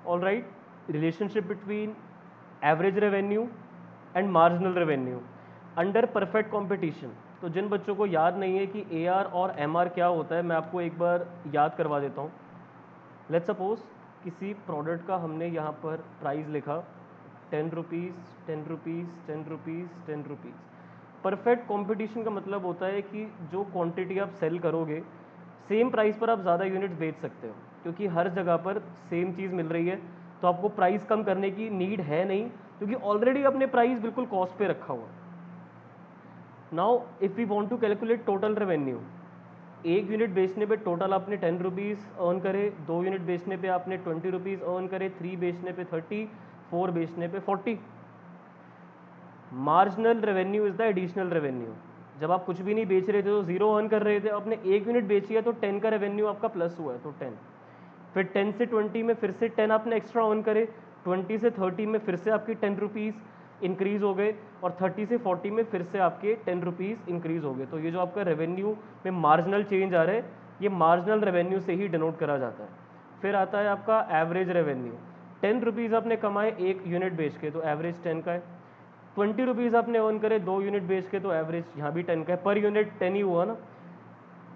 All right, relationship between average revenue and marginal revenue under perfect competition. तो जिन बच्चों को याद नहीं है कि AR और MR क्या होता है, मैं आपको एक बार याद करवा देता हूँ। लेट्स सपोज किसी प्रोडक्ट का हमने यहाँ पर प्राइस लिखा 10 rupees, 10 rupees, 10 rupees, 10 rupees. Perfect competition का मतलब होता है कि जो क्वांटिटी आप सेल करोगे सेम प्राइस पर आप ज़्यादा यूनिट्स बेच सकते हो, क्योंकि हर जगह पर सेम चीज़ मिल रही है, तो आपको प्राइस कम करने की नीड है नहीं, क्योंकि ऑलरेडी आपने प्राइस बिल्कुल कॉस्ट पे रखा हुआ। Now if we want to calculate total revenue, एक यूनिट बेचने पे टोटल आपने 10 रुपीज़ अर्न करे, 2 यूनिट बेचने पे आपने 20 रुपीज़ अर्न करे, 3 बेचने पे 30, 4 बेचने पे 40। Marginal revenue is the additional revenue. जब आप कुछ भी नहीं बेच रहे थे तो 0 अर्न कर रहे थे, आपने एक यूनिट बेची है तो 10 का रेवेन्यू आपका प्लस हुआ है, तो 10। फिर 10 से 20 में फिर से 10 आपने एक्स्ट्रा अर्न करे, 20 से 30 में फिर से आपकी 10 रुपीज़ इंक्रीज़ हो गए, और 30 से 40 में फिर से आपके 10 रुपीज़ इंक्रीज़ हो गए। तो ये जो आपका रेवेन्यू में मार्जिनल चेंज आ रहा है, ये मार्जिनल रेवेन्यू से ही डिनोट करा जाता है। फिर आता है आपका एवरेज रेवेन्यू। 10 रुपीज़ आपने कमाए एक यूनिट बेच के, तो एवरेज 10 का है। 20 रुपीज़ आपने अर्न करे 2 यूनिट बेच के, तो एवरेज यहाँ भी 10 का है, पर यूनिट 10 ही हुआ ना।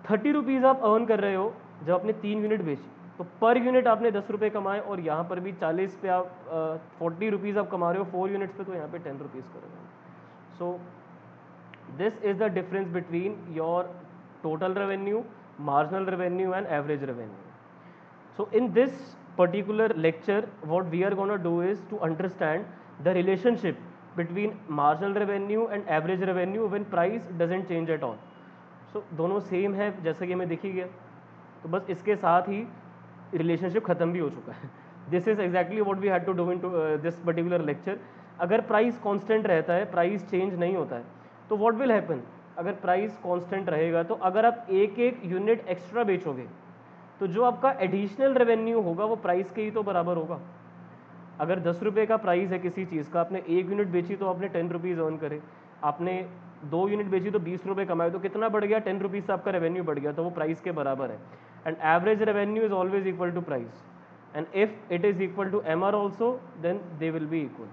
30 रुपीज़ आप अर्न कर रहे हो जब आपने 3 यूनिट बेची, तो पर यूनिट आपने 10 रुपये कमाए, और यहाँ पर भी 40 पे आप 40 रुपीज़ आप कमा रहे हो 4 यूनिट्स पे, तो यहाँ पे 10 रुपीज़ करोगे। So this is the difference between your total revenue, marginal revenue and average revenue. So in this particular lecture, what we are going to do is to understand the relationship between marginal revenue and average revenue when price doesn't change at all. So दोनों same है जैसा कि हमें दिख ही गया, तो बस इसके साथ ही रिलेशनशिप खत्म भी हो चुका है. This is exactly what we had to do in this particular lecture. अगर प्राइस कांस्टेंट रहता है, प्राइस चेंज नहीं होता है, तो व्हाट विल हैपन? अगर प्राइस कांस्टेंट रहेगा तो अगर आप एक एक यूनिट एक्स्ट्रा बेचोगे तो जो आपका एडिशनल रेवेन्यू होगा वो प्राइस के ही तो बराबर होगा. अगर 10 रुपये का प्राइस है किसी चीज़ का, आपने एक यूनिट बेची तो आपने 10 रुपीज़ अर्न करे, आपने 2 यूनिट बेची तो 20 रुपये कमाए, तो कितना बढ़ गया? 10 रुपीज़ से आपका रेवेन्यू बढ़ गया, तो वो प्राइस के बराबर है. And average revenue is always equal to price, and if it is equal to MR also, then they will be equal.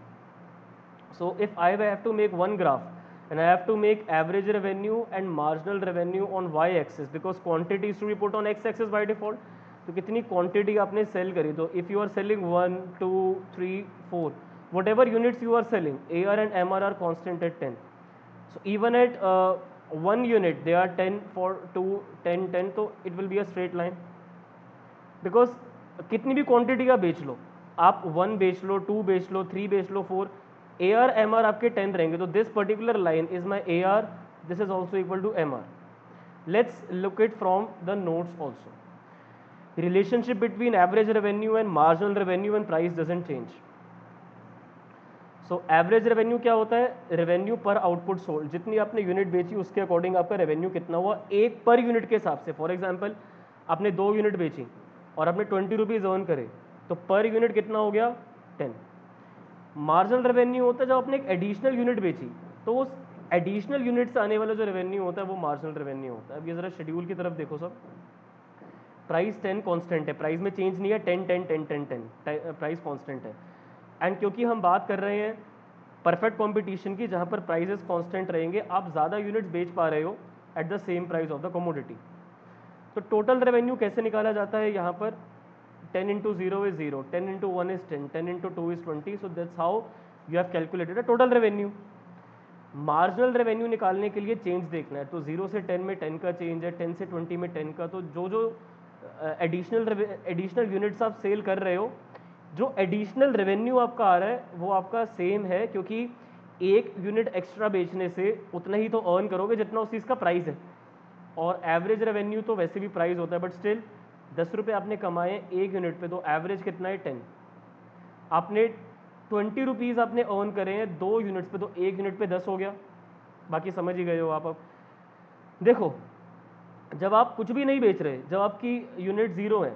So if I have to make one graph and I have to make average revenue and marginal revenue on y-axis, because quantity is to be put on x-axis by default. तो कितनी quantity आपने sell करी, तो if you are selling 1, 2, 3, 4, whatever units you are selling, AR and MR are constant at 10. So even at 1 unit they are 10 for 2, 10, 10, तो it will be a straight line. Because कितनी भी quantity का बेच लो, आप 1 बेच लो, 2 बेच लो, 3 बेच लो, 4, AR MR आपके 10 रहेंगे. तो this particular line is my AR, this is also equal to MR. Let's look it from the notes also. Relationship between average revenue and marginal revenue and price doesn't change. So average revenue क्या होता है? Revenue पर output sold. जितनी आपने unit बेची उसके according आपका revenue कितना हुआ, एक पर यूनिट के हिसाब से. फॉर एग्जाम्पल आपने 2 यूनिट बेची और आपने 20 रुपीज़ अर्न करे, तो पर यूनिट कितना हो गया? 10. मार्जिनल रेवेन्यू होता है जब आपने एक एडिशनल यूनिट बेची, तो उस एडिशनल यूनिट से आने वाला जो रेवेन्यू होता है वो मार्जिनल रेवेन्यू होता है. अब ये जरा शेड्यूल की तरफ देखो सब. प्राइस 10 कांस्टेंट है, प्राइस में चेंज नहीं है, 10 10 10 10 10 प्राइस कांस्टेंट है. एंड क्योंकि हम बात कर रहे हैं परफेक्ट कंपटीशन की, जहां पर प्राइसेस कांस्टेंट रहेंगे, आप ज़्यादा यूनिट्स बेच पा रहे हो at the same price of the commodity. तो टोटल रेवेन्यू कैसे निकाला जाता है? यहाँ पर 10 into 0 is 0, 10 into 1 is 10, 10 into 2 is 20. So that's how you have calculated a total revenue. Marginal revenue निकालने के लिए चेंज देखना है, तो 0 से 10 में 10 का चेंज है, 10 से 20 में 10 का. तो जो जो एडिशनल यूनिट्स आप सेल कर रहे हो, जो एडिशनल रेवेन्यू आपका आ रहा है वो आपका सेम है, क्योंकि एक यूनिट एक्स्ट्रा बेचने से उतना ही तो अर्न करोगे जितना उस चीज़ का प्राइस है. और एवरेज रेवेन्यू तो वैसे भी प्राइस होता है, बट स्टिल 10 रुपये आपने कमाए एक यूनिट पे, तो एवरेज कितना है? 10. आपने 20 रुपीज़ आपने अर्न करे हैं 2 यूनिट्स पे, तो एक यूनिट पे 10 हो गया. बाकी समझ ही गए हो आप. अब देखो, जब आप कुछ भी नहीं बेच रहे, जब आपकी यूनिट 0 है,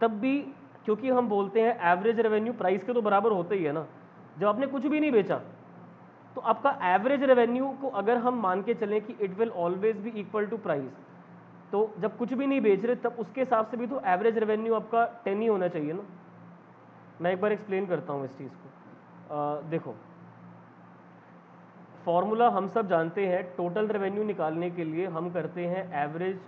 तब भी क्योंकि हम बोलते हैं एवरेज रेवेन्यू प्राइस के तो बराबर होते ही है ना. जब आपने कुछ भी नहीं बेचा तो आपका एवरेज रेवेन्यू को अगर हम मान के चलें कि it will always be equal to price, तो जब कुछ भी नहीं बेच रहे तब उसके हिसाब से भी तो एवरेज रेवेन्यू आपका 10 ही होना चाहिए ना. मैं एक बार एक्सप्लेन करता हूँ इस चीज़ को। देखो, फॉर्मूला हम सब जानते हैं, टोटल रेवेन्यू निकालने के लिए हम करते हैं एवरेज,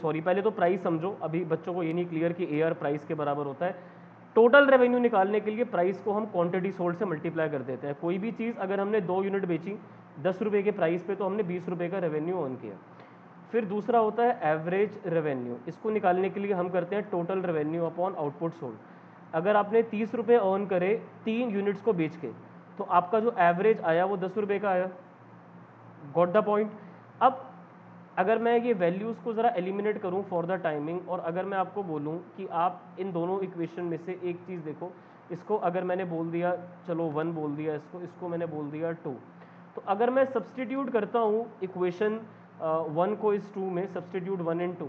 सॉरी पहले तो प्राइस समझो, अभी बच्चों को ये नहीं क्लियर कि AR प्राइस के बराबर होता है। टोटल रेवेन्यू निकालने के लिए प्राइस को हम क्वांटिटी सोल्ड से मल्टीप्लाई कर देते हैं। कोई भी चीज़ अगर हमने 2 यूनिट बेची 10 रुपये के प्राइस पे, तो हमने 20 रुपये का रेवेन्यू अर्न किया। फिर दूसरा होता है एवरेज रेवेन्यू, इसको निकालने के लिए हम करते हैं total revenue upon output sold. अगर आपने 30 रुपये अर्न करे 3 यूनिट्स को बेच के, तो आपका जो एवरेज आया वो 10 रुपये का आया। Got the point. अब अगर मैं ये वैल्यूज़ को ज़रा एलिमिनेट करूँ फॉर द टाइमिंग, और अगर मैं आपको बोलूँ कि आप इन दोनों इक्वेशन में से एक चीज़ देखो, इसको अगर मैंने बोल दिया, चलो 1 बोल दिया, इसको मैंने बोल दिया 2, तो अगर मैं सब्सटीट्यूट करता हूँ इक्वेशन 1 को इस 2 में, सब्सटीट्यूट 1 इन 2,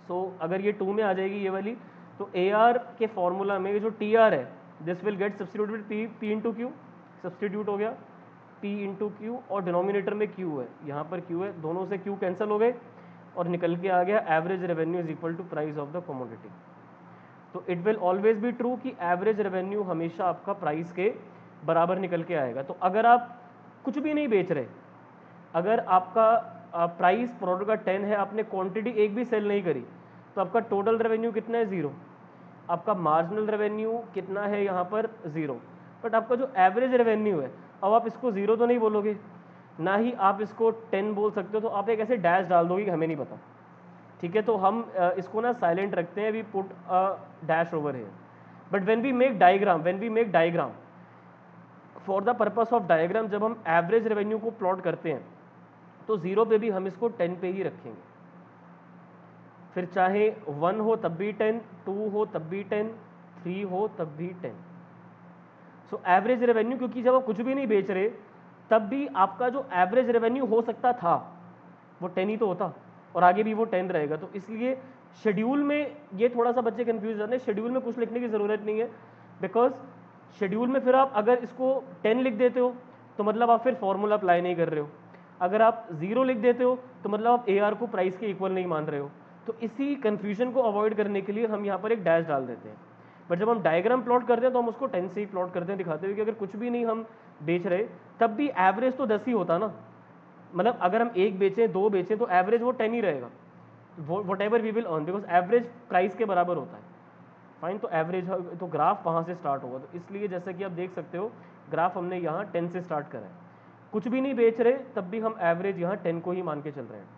सो अगर ये 2 में आ जाएगी ये वाली, तो AR के फॉर्मूला में ये जो TR है, this will get substitute with P into Q, substitute हो गया P इंटू क्यू, और डिनोमिनेटर में Q है, यहाँ पर Q है, दोनों से Q कैंसिल हो गए और निकल के आ गया average revenue is equal to price of the commodity. तो it will always be true कि एवरेज रेवेन्यू हमेशा आपका प्राइस के बराबर निकल के आएगा। तो अगर आप कुछ भी नहीं बेच रहे, अगर आपका प्राइस प्रोडक्ट का 10 है, आपने क्वांटिटी एक भी सेल नहीं करी, तो आपका टोटल रेवेन्यू कितना है? 0। आपका मार्जिनल रेवेन्यू कितना है? यहाँ पर 0। बट आपका जो एवरेज रेवेन्यू है, अब आप इसको 0 तो नहीं बोलोगे, ना ही आप इसको 10 बोल सकते हो, तो आप एक ऐसे डैश डाल दोगे कि हमें नहीं पता। ठीक है, तो हम इसको ना साइलेंट रखते हैं, we put dash over here. But when we make diagram for the purpose of diagram, जब हम एवरेज रेवेन्यू को प्लॉट करते हैं, तो 0 पे भी हम इसको 10 पे ही रखेंगे। फिर चाहे 1 हो तब भी 10, 2 हो तब भी 10, 3 हो तब भी 10। सो एवरेज रेवेन्यू, क्योंकि जब आप कुछ भी नहीं बेच रहे, तब भी आपका जो एवरेज रेवेन्यू हो सकता था वो 10 ही तो होता, और आगे भी वो 10 रहेगा। तो इसलिए शेड्यूल में ये थोड़ा सा बच्चे कंफ्यूज जाते हैं, शेड्यूल में कुछ लिखने की ज़रूरत नहीं है, बिकॉज शेड्यूल में फिर आप अगर इसको 10 लिख देते हो तो मतलब आप फिर फॉर्मूला अप्लाई नहीं कर रहे हो, अगर आप 0 लिख देते हो तो मतलब आप AR को प्राइस के इक्वल नहीं मान रहे हो। तो इसी कन्फ्यूजन को अवॉइड करने के लिए हम यहाँ पर एक डैश डाल देते हैं। बट जब हम डायग्राम प्लॉट करते हैं तो हम उसको 10 से ही प्लॉट करते हैं, दिखाते हुए कि अगर कुछ भी नहीं हम बेच रहे, तब भी एवरेज तो 10 ही होता ना। मतलब अगर हम 1 बेचें 2 बेचें तो एवरेज वो 10 ही रहेगा, whatever we will earn, because average price के बराबर होता है। फाइन, तो एवरेज, तो ग्राफ वहाँ से स्टार्ट होगा। तो इसलिए जैसे कि आप देख सकते हो, ग्राफ हमने यहाँ 10 से स्टार्ट करा है, कुछ भी नहीं बेच रहे तब भी हम एवरेज यहाँ 10 को ही मान के चल रहे हैं।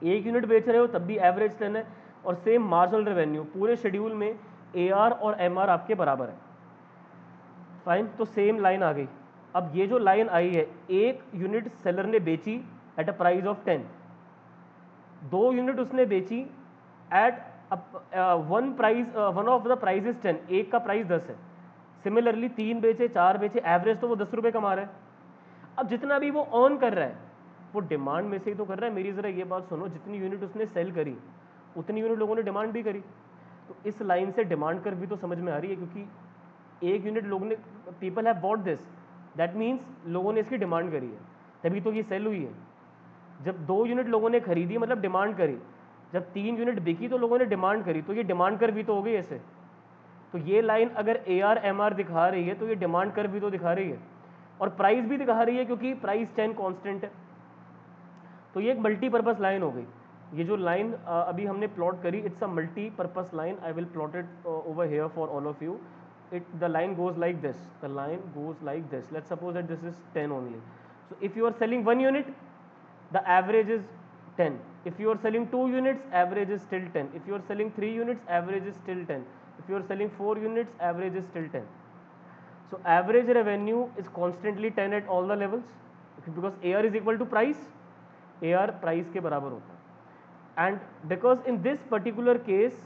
1 यूनिट बेच रहे हो तब भी एवरेज 10 है, और सेम मार्जिनल रेवेन्यू पूरे शेड्यूल में AR और MR आपके बराबर है। फाइन, तो सेम लाइन आ गई। अब ये जो लाइन आई है, 1 यूनिट सेलर ने बेची at a price of 10, 2 unit उसने बेची at one of the price is 10, एक का प्राइस 10 है। सिमिलरली 3 बेचे 4 बेचे, एवरेज तो वो 10 रुपये कमा रहा है। अब जितना भी वो अर्न कर रहा है वो डिमांड में से ही तो कर रहा है। मेरी जरा ये बात सुनो, जितनी यूनिट उसने सेल करी उतनी यूनिट लोगों ने डिमांड भी करी। तो इस लाइन से डिमांड कर भी तो समझ में आ रही है, क्योंकि 1 यूनिट लोगों ने, people have bought this, that means लोगों ने इसकी डिमांड करी है, तभी तो ये सेल हुई है। जब 2 यूनिट लोगों ने खरीदी मतलब डिमांड करी, जब 3 यूनिट बिकी तो लोगों ने डिमांड करी, तो ये डिमांड कर भी तो हो गई ऐसे। तो ये लाइन अगर AR MR दिखा रही है तो ये डिमांड कर भी तो दिखा रही है, और प्राइस भी दिखा रही है, क्योंकि प्राइस 10 कांस्टेंट है। तो ये एक मल्टीपर्पस लाइन हो गई। ये जो लाइन अभी हमने प्लॉट करी, it's a multipurpose line. I will plot it over here for all of you. The line goes like this, the line goes like this. Let's suppose that this is 10 only. So if you are selling 1 unit, the average is 10. If you are selling 2 units, average is still 10. If you are selling 3 units, average is still 10. If you are selling 4 units, average is still 10. So average revenue is constantly 10 at all the levels, because AR is equal to price. AR price के बराबर होता है, and because in this particular case,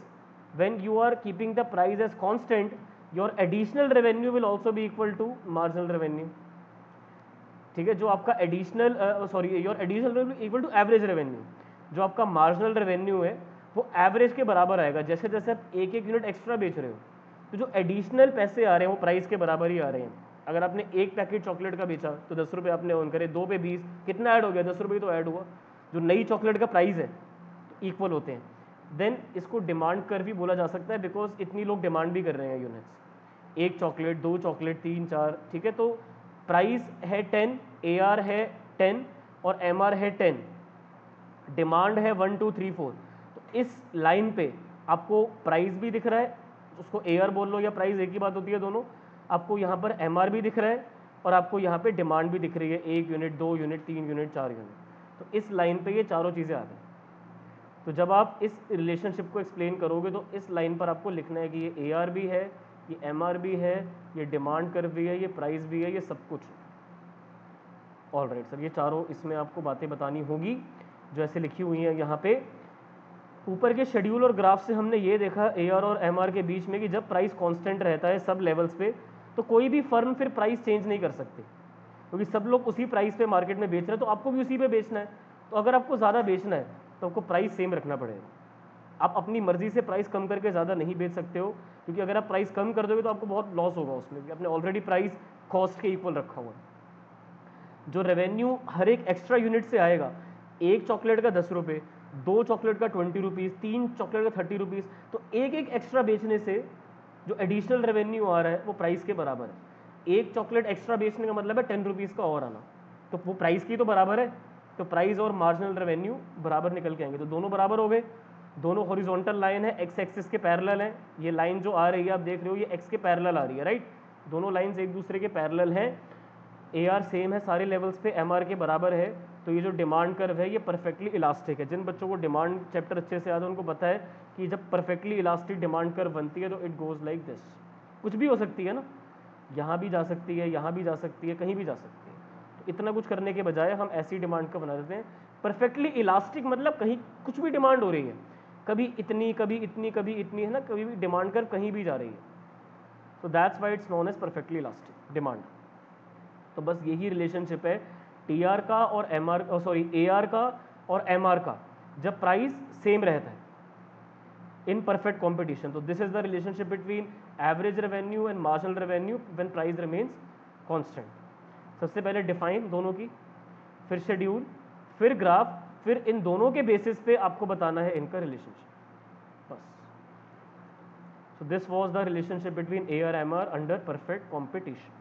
when you are keeping the price as constant, your additional revenue will also be equal to marginal revenue. ठीक है, जो आपका additional your additional revenue equal to average revenue, जो आपका marginal revenue है वो average के बराबर आएगा। जैसे जैसे आप एक यूनिट एक्स्ट्रा बेच रहे हो, तो जो एडिशनल पैसे आ रहे हैं वो प्राइस के बराबर ही आ रहे हैं। अगर आपने 1 पैकेट चॉकलेट का बेचा तो 10 रुपये आपने अर्न करे, 2 पे 20, कितना ऐड हो गया? 10 रुपये तो ऐड हुआ। जो नई चॉकलेट का प्राइस है तो इक्वल होते हैं। देन इसको डिमांड कर्व भी बोला जा सकता है, बिकॉज इतनी लोग डिमांड भी कर रहे हैं यूनिट्स, एक चॉकलेट, दो चॉकलेट, तीन, चार, ठीक है। तो प्राइस है 10, AR है 10 और MR है 10, डिमांड है 1 2 3 4। तो इस लाइन पे आपको प्राइस भी दिख रहा है, उसको AR बोल लो या प्राइस एक ही बात होती है दोनों, आपको यहाँ पर MR भी दिख रहा है और आपको यहाँ पे डिमांड भी दिख रही है, 1 यूनिट, 2 यूनिट, 3 यूनिट, 4 यूनिट। तो इस लाइन पे ये चारों चीज़ें आ गई। तो जब आप इस रिलेशनशिप को एक्सप्लेन करोगे तो इस लाइन पर आपको लिखना है कि ये AR भी है, ये MR भी है, ये डिमांड कर्व भी है, ये प्राइस भी है, ये सब कुछ। ऑल राइट सर, ये चारों इसमें आपको बातें बतानी होगी जो ऐसे लिखी हुई हैं यहाँ पे। ऊपर के शेड्यूल और ग्राफ से हमने ये देखा AR और MR के बीच में कि जब प्राइस कांस्टेंट रहता है सब लेवल्स पे, तो कोई भी फर्म फिर प्राइस चेंज नहीं कर सकते, क्योंकि सब लोग उसी प्राइस पे मार्केट में बेच रहे हैं, तो आपको भी उसी पे बेचना है। तो अगर आपको ज़्यादा बेचना है तो आपको प्राइस सेम रखना पड़ेगा। आप अपनी मर्जी से प्राइस कम करके ज़्यादा नहीं बेच सकते हो, क्योंकि अगर आप प्राइस कम कर दोगे तो आपको बहुत लॉस होगा उसमें, कि आपने ऑलरेडी प्राइस कॉस्ट के इक्वल रखा हुआ है। जो रेवेन्यू हर एक एक्स्ट्रा यूनिट से आएगा, एक चॉकलेट का 10 रुपये, दो चॉकलेट का 20 रुपीज़, तीन चॉकलेट का 30 रुपीज़, तो एक एक एक्स्ट्रा बेचने से जो एडिशनल रेवेन्यू आ रहा है वो प्राइस के बराबर है। एक चॉकलेट एक्स्ट्रा बेचने का मतलब है 10 रुपीज़ का और आना, तो वो प्राइस की तो बराबर है। तो प्राइस और मार्जिनल रेवेन्यू बराबर निकल के आएंगे, तो दोनों बराबर हो गए। दोनों हॉरिजॉन्टल लाइन है, एक्स एक्सिस के पैरेलल है। ये लाइन जो आ रही है आप देख रहे हो, ये एक्स के पैरेलल आ रही है, राइट। दोनों लाइंस एक दूसरे के पैरेलल हैं। AR सेम है सारे लेवल्स पे, MR के बराबर है। तो ये जो डिमांड कर्व है ये परफेक्टली इलास्टिक है। जिन बच्चों को डिमांड चैप्टर अच्छे से याद है उनको पता है कि जब परफेक्टली इलास्टिक डिमांड कर्व बनती है तो इट गोज लाइक दिस। कुछ भी हो सकती है ना, यहाँ भी जा सकती है, यहाँ भी जा सकती है, कहीं भी जा सकती है। तो इतना कुछ करने के बजाय हम ऐसी डिमांड कर्व बना देते हैं। परफेक्टली इलास्टिक मतलब कहीं कुछ भी डिमांड हो रही है, कभी इतनी, कभी इतनी, कभी इतनी, है ना, कभी भी डिमांड कर्व कहीं भी जा रही है। तो that's why it's known as perfectly elastic demand. तो बस यही रिलेशनशिप है TR का और AR का और MR का, जब प्राइस सेम रहता है इन परफेक्ट कॉम्पिटिशन। तो this is the relationship between average revenue and marginal revenue when price remains constant. सबसे पहले डिफाइन दोनों की, फिर शेड्यूल, फिर ग्राफ, फिर इन दोनों के बेसिस पे आपको बताना है इनका रिलेशनशिप, बस। So this was the relationship between AR MR under perfect competition.